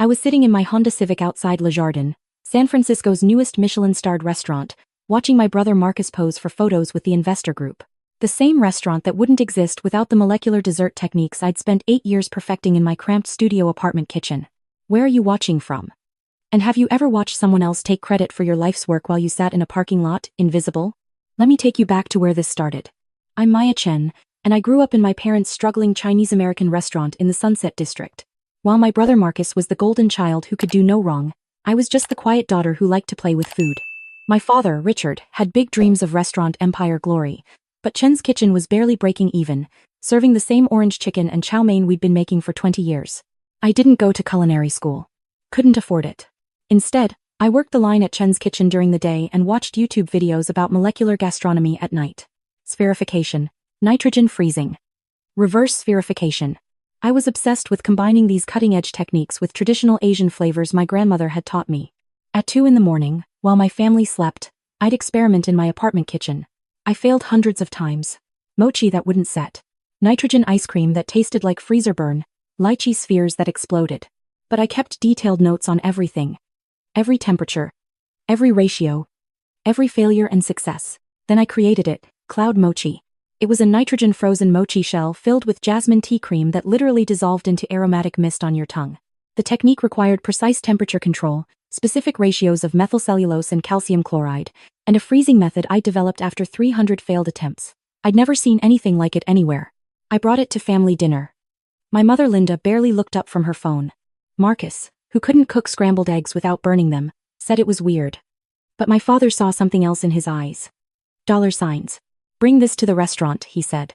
I was sitting in my Honda Civic outside Le Jardin, San Francisco's newest Michelin-starred restaurant, watching my brother Marcus pose for photos with the investor group. The same restaurant that wouldn't exist without the molecular dessert techniques I'd spent 8 years perfecting in my cramped studio apartment kitchen. Where are you watching from? And have you ever watched someone else take credit for your life's work while you sat in a parking lot, invisible? Let me take you back to where this started. I'm Maya Chen, and I grew up in my parents' struggling Chinese-American restaurant in the Sunset District. While my brother Marcus was the golden child who could do no wrong, I was just the quiet daughter who liked to play with food. My father, Richard, had big dreams of restaurant empire glory, but Chen's kitchen was barely breaking even, serving the same orange chicken and chow mein we'd been making for 20 years. I didn't go to culinary school. Couldn't afford it. Instead, I worked the line at Chen's kitchen during the day and watched YouTube videos about molecular gastronomy at night. Spherification, nitrogen freezing, reverse spherification. I was obsessed with combining these cutting-edge techniques with traditional Asian flavors my grandmother had taught me. At 2 in the morning, while my family slept, I'd experiment in my apartment kitchen. I failed hundreds of times. Mochi that wouldn't set. Nitrogen ice cream that tasted like freezer burn. Lychee spheres that exploded. But I kept detailed notes on everything. Every temperature. Every ratio. Every failure and success. Then I created it, Cloud Mochi. It was a nitrogen-frozen mochi shell filled with jasmine tea cream that literally dissolved into aromatic mist on your tongue. The technique required precise temperature control, specific ratios of methylcellulose and calcium chloride, and a freezing method I developed after 300 failed attempts. I'd never seen anything like it anywhere. I brought it to family dinner. My mother Linda barely looked up from her phone. Marcus, who couldn't cook scrambled eggs without burning them, said it was weird. But my father saw something else in his eyes. $signs. Bring this to the restaurant, he said.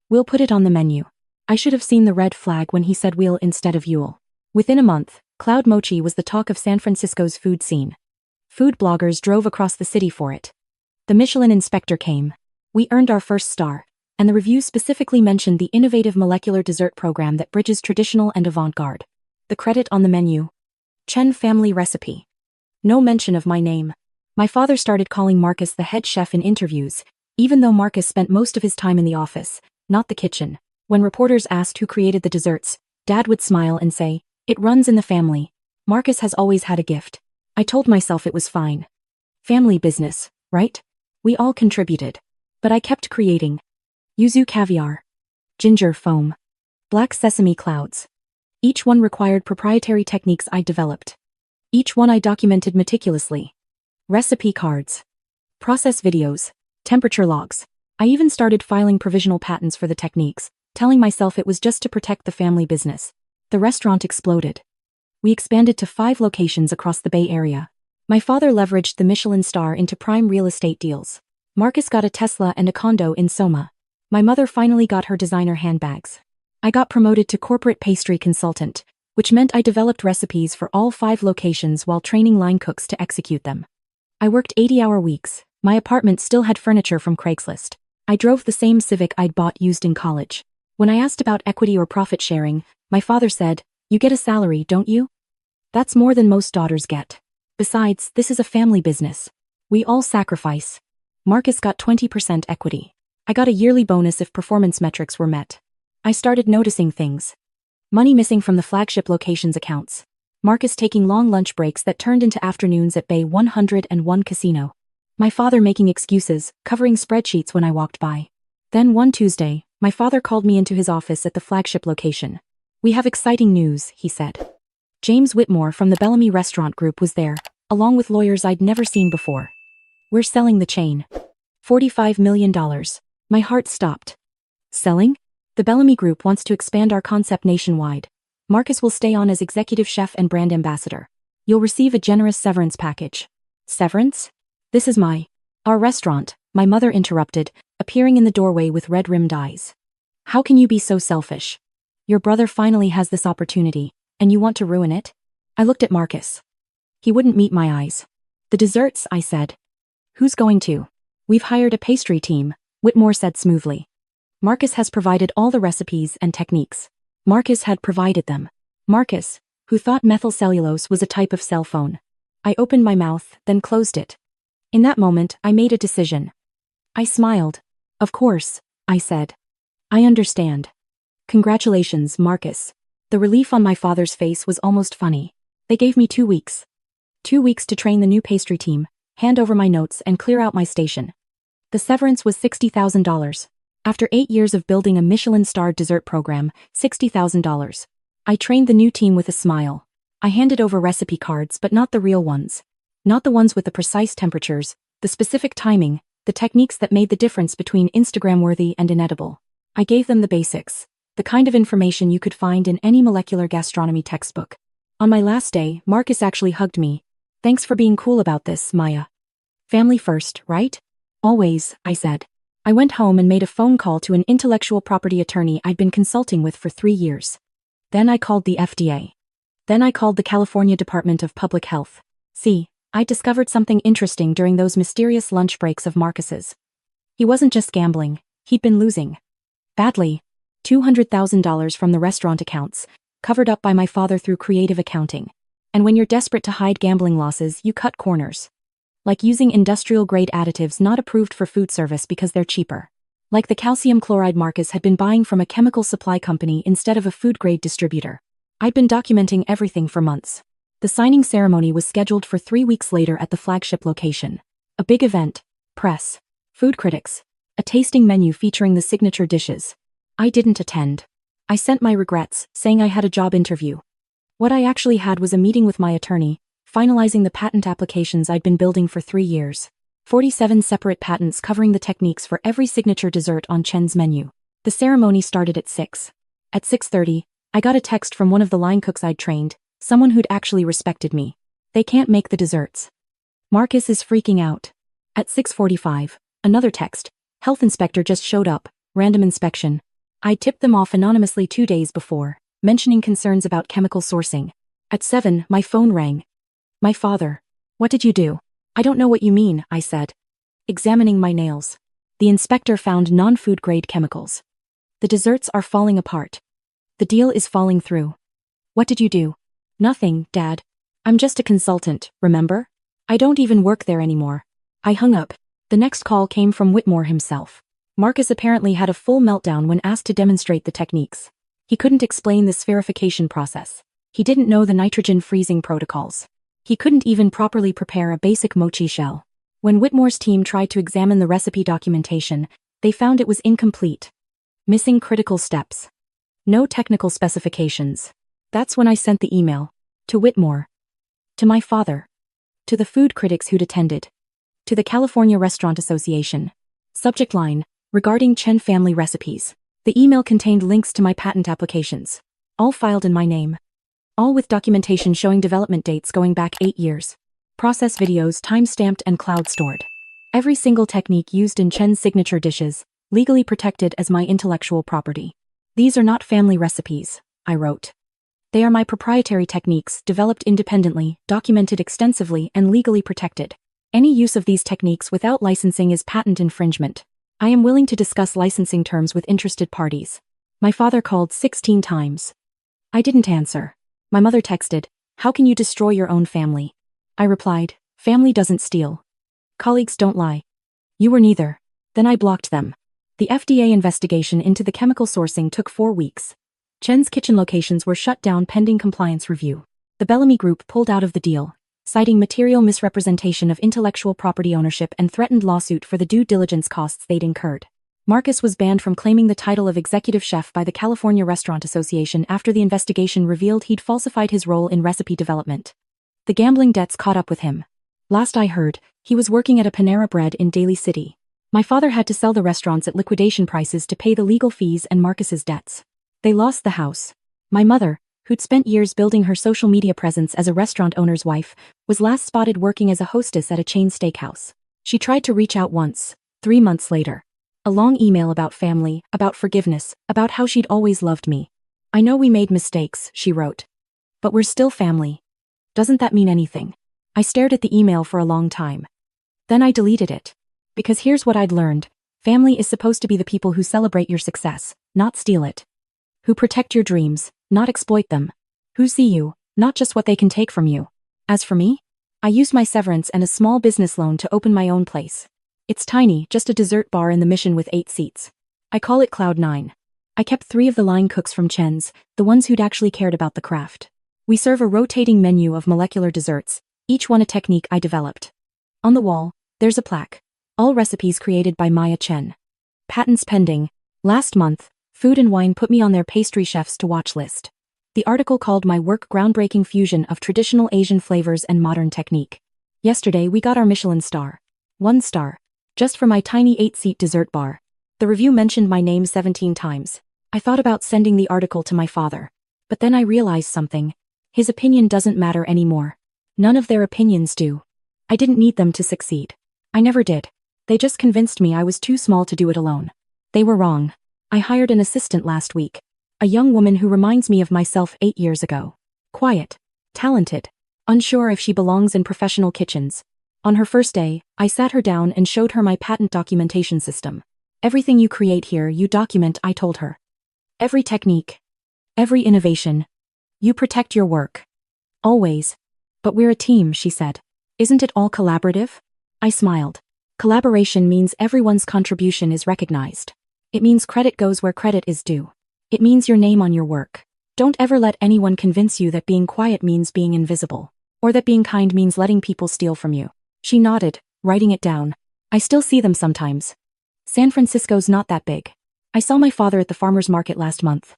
We'll put it on the menu. I should have seen the red flag when he said we'll instead of you'll. Within a month, Cloud Mochi was the talk of San Francisco's food scene. Food bloggers drove across the city for it. The Michelin inspector came. We earned our first star, and the review specifically mentioned the innovative molecular dessert program that bridges traditional and avant-garde. The credit on the menu. Chen family recipe. No mention of my name. My father started calling Marcus the head chef in interviews, even though Marcus spent most of his time in the office, not the kitchen. When reporters asked who created the desserts, Dad would smile and say, "It runs in the family. Marcus has always had a gift." I told myself it was fine. Family business, right? We all contributed. But I kept creating. Yuzu caviar. Ginger foam. Black sesame clouds. Each one required proprietary techniques I developed. Each one I documented meticulously. Recipe cards. Process videos. Temperature logs. I even started filing provisional patents for the techniques, telling myself it was just to protect the family business. The restaurant exploded. We expanded to 5 locations across the Bay Area. My father leveraged the Michelin star into prime real estate deals. Marcus got a Tesla and a condo in Soma. My mother finally got her designer handbags. I got promoted to corporate pastry consultant, which meant I developed recipes for all 5 locations while training line cooks to execute them. I worked 80-hour weeks. My apartment still had furniture from Craigslist. I drove the same Civic I'd bought used in college. When I asked about equity or profit sharing, my father said, "You get a salary, don't you? That's more than most daughters get. Besides, this is a family business. We all sacrifice." Marcus got 20% equity. I got a yearly bonus if performance metrics were met. I started noticing things. Money missing from the flagship location's accounts. Marcus taking long lunch breaks that turned into afternoons at Bay 101 Casino. My father making excuses, covering spreadsheets when I walked by. Then one Tuesday, my father called me into his office at the flagship location. "We have exciting news," he said. James Whitmore from the Bellamy Restaurant Group was there, along with lawyers I'd never seen before. "We're selling the chain. $45 million. My heart stopped. Selling? The Bellamy Group wants to expand our concept nationwide. Marcus will stay on as executive chef and brand ambassador. You'll receive a generous severance package." Severance? "This is our restaurant," my mother interrupted, appearing in the doorway with red-rimmed eyes. "How can you be so selfish? Your brother finally has this opportunity, and you want to ruin it?" I looked at Marcus. He wouldn't meet my eyes. "The desserts," I said. "Who's going to?" "We've hired a pastry team," Whitmore said smoothly. Marcus has provided all the recipes and techniques. Marcus had provided them. Marcus, who thought methylcellulose was a type of cell phone. I opened my mouth, then closed it. In that moment, I made a decision. I smiled. "Of course," I said. "I understand. Congratulations, Marcus." The relief on my father's face was almost funny. They gave me 2 weeks. 2 weeks to train the new pastry team, hand over my notes and clear out my station. The severance was $60,000. After 8 years of building a Michelin-starred dessert program, $60,000. I trained the new team with a smile. I handed over recipe cards, but not the real ones. Not the ones with the precise temperatures, the specific timing, the techniques that made the difference between Instagram-worthy and inedible. I gave them the basics, the kind of information you could find in any molecular gastronomy textbook. On my last day, Marcus actually hugged me. Thanks for being cool about this, Maya. Family first, right? Always, I said. I went home and made a phone call to an intellectual property attorney I'd been consulting with for 3 years. Then I called the FDA. Then I called the California Department of Public Health. See, I discovered something interesting during those mysterious lunch breaks of Marcus's. He wasn't just gambling, he'd been losing. Badly. $200,000 from the restaurant accounts, covered up by my father through creative accounting. And when you're desperate to hide gambling losses, you cut corners. Like using industrial-grade additives not approved for food service because they're cheaper. Like the calcium chloride Marcus had been buying from a chemical supply company instead of a food-grade distributor. I'd been documenting everything for months. The signing ceremony was scheduled for 3 weeks later at the flagship location. A big event, press, food critics, a tasting menu featuring the signature dishes. I didn't attend. I sent my regrets, saying I had a job interview. What I actually had was a meeting with my attorney, finalizing the patent applications I'd been building for 3 years. 47 separate patents covering the techniques for every signature dessert on Chen's menu. The ceremony started at 6. At 6:30, I got a text from one of the line cooks I'd trained, someone who'd actually respected me. They can't make the desserts. Marcus is freaking out. At 6:45, another text. Health inspector just showed up, random inspection. I tipped them off anonymously 2 days before, mentioning concerns about chemical sourcing. At 7, my phone rang. My father. What did you do? I don't know what you mean, I said. Examining my nails. The inspector found non-food grade chemicals. The desserts are falling apart. The deal is falling through. What did you do? Nothing, Dad. I'm just a consultant, remember? I don't even work there anymore. I hung up. The next call came from Whitmore himself. Marcus apparently had a full meltdown when asked to demonstrate the techniques. He couldn't explain the spherification process. He didn't know the nitrogen freezing protocols. He couldn't even properly prepare a basic mochi shell. When Whitmore's team tried to examine the recipe documentation, they found it was incomplete. Missing critical steps. No technical specifications. That's when I sent the email. To Whitmore. To my father. To the food critics who'd attended. To the California Restaurant Association. Subject line, regarding Chen family recipes. The email contained links to my patent applications. All filed in my name. All with documentation showing development dates going back 8 years. Process videos time-stamped and cloud-stored. Every single technique used in Chen's signature dishes, legally protected as my intellectual property. These are not family recipes, I wrote. They are my proprietary techniques, developed independently, documented extensively, and legally protected. Any use of these techniques without licensing is patent infringement. I am willing to discuss licensing terms with interested parties. My father called 16 times. I didn't answer. My mother texted, "How can you destroy your own family?" I replied, "Family doesn't steal. Colleagues don't lie. You were neither." Then I blocked them. The FDA investigation into the chemical sourcing took 4 weeks. Chen's kitchen locations were shut down pending compliance review. The Bellamy Group pulled out of the deal, citing material misrepresentation of intellectual property ownership and threatened lawsuit for the due diligence costs they'd incurred. Marcus was banned from claiming the title of executive chef by the California Restaurant Association after the investigation revealed he'd falsified his role in recipe development. The gambling debts caught up with him. Last I heard, he was working at a Panera Bread in Daly City. My father had to sell the restaurants at liquidation prices to pay the legal fees and Marcus's debts. They lost the house. My mother, who'd spent years building her social media presence as a restaurant owner's wife, was last spotted working as a hostess at a chain steakhouse. She tried to reach out once, 3 months later. A long email about family, about forgiveness, about how she'd always loved me. "I know we made mistakes," she wrote. "But we're still family. Doesn't that mean anything?" I stared at the email for a long time. Then I deleted it. Because here's what I'd learned. Family is supposed to be the people who celebrate your success, not steal it. Who protect your dreams, not exploit them. Who see you, not just what they can take from you. As for me, I used my severance and a small business loan to open my own place. It's tiny, just a dessert bar in the Mission with 8 seats. I call it Cloud 9. I kept 3 of the line cooks from Chen's, the ones who'd actually cared about the craft. We serve a rotating menu of molecular desserts, each one a technique I developed. On the wall, there's a plaque. All recipes created by Maya Chen. Patents pending. Last month, Food and Wine put me on their pastry chefs to watch list. The article called my work groundbreaking fusion of traditional Asian flavors and modern technique. Yesterday we got our Michelin star. 1 star. Just for my tiny 8-seat dessert bar. The review mentioned my name 17 times. I thought about sending the article to my father. But then I realized something. His opinion doesn't matter anymore. None of their opinions do. I didn't need them to succeed. I never did. They just convinced me I was too small to do it alone. They were wrong. I hired an assistant last week. A young woman who reminds me of myself 8 years ago. Quiet. Talented. Unsure if she belongs in professional kitchens. On her first day, I sat her down and showed her my patent documentation system. Everything you create here, you document, I told her. Every technique. Every innovation. You protect your work. Always. But we're a team, she said. Isn't it all collaborative? I smiled. Collaboration means everyone's contribution is recognized. It means credit goes where credit is due. It means your name on your work. Don't ever let anyone convince you that being quiet means being invisible, or that being kind means letting people steal from you. She nodded, writing it down. I still see them sometimes. San Francisco's not that big. I saw my father at the farmer's market last month.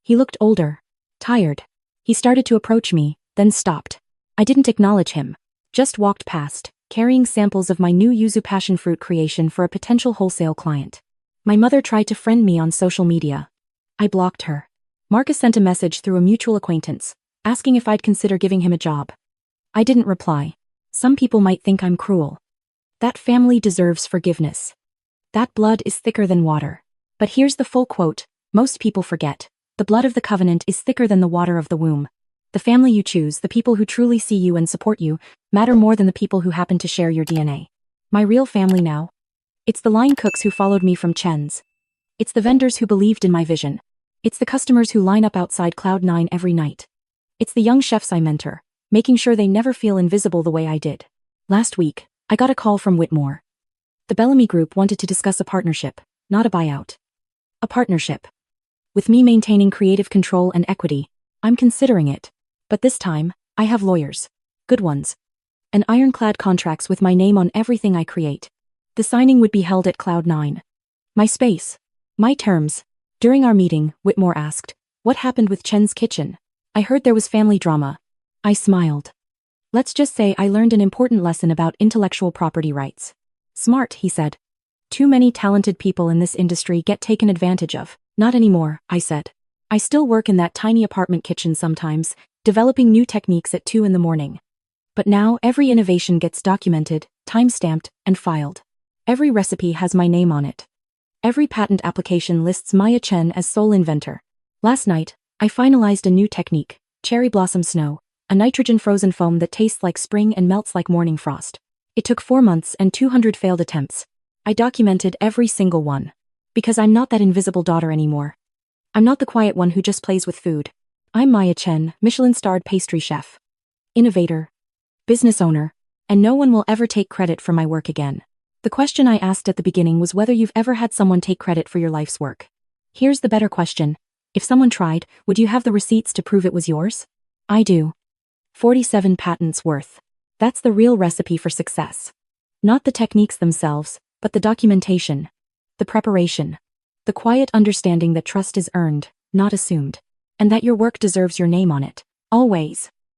He looked older. Tired. He started to approach me, then stopped. I didn't acknowledge him. Just walked past, carrying samples of my new yuzu passion fruit creation for a potential wholesale client. My mother tried to friend me on social media. I blocked her. Marcus sent a message through a mutual acquaintance, asking if I'd consider giving him a job. I didn't reply. Some people might think I'm cruel. That family deserves forgiveness. That blood is thicker than water. But here's the full quote. Most people forget. The blood of the covenant is thicker than the water of the womb. The family you choose, the people who truly see you and support you, matter more than the people who happen to share your DNA. My real family now? It's the line cooks who followed me from Chen's. It's the vendors who believed in my vision. It's the customers who line up outside Cloud9 every night. It's the young chefs I mentor, making sure they never feel invisible the way I did. Last week, I got a call from Whitmore. The Bellamy Group wanted to discuss a partnership, not a buyout. A partnership. With me maintaining creative control and equity, I'm considering it. But this time, I have lawyers. Good ones. And ironclad contracts with my name on everything I create. The signing would be held at Cloud9. My space. My terms. During our meeting, Whitmore asked, "What happened with Chen's kitchen? I heard there was family drama." I smiled. "Let's just say I learned an important lesson about intellectual property rights." "Smart," he said. "Too many talented people in this industry get taken advantage of." "Not anymore," I said. "I still work in that tiny apartment kitchen sometimes, developing new techniques at 2 in the morning. But now every innovation gets documented, time-stamped, and filed. Every recipe has my name on it. Every patent application lists Maya Chen as sole inventor. Last night, I finalized a new technique, cherry blossom snow, a nitrogen-frozen foam that tastes like spring and melts like morning frost. It took 4 months and 200 failed attempts. I documented every single one. Because I'm not that invisible daughter anymore. I'm not the quiet one who just plays with food. I'm Maya Chen, Michelin-starred pastry chef. Innovator. Business owner. And no one will ever take credit for my work again. The question I asked at the beginning was whether you've ever had someone take credit for your life's work. Here's the better question. If someone tried, would you have the receipts to prove it was yours? I do. 47 patents worth. That's the real recipe for success. Not the techniques themselves, but the documentation. The preparation. The quiet understanding that trust is earned, not assumed. And that your work deserves your name on it. Always.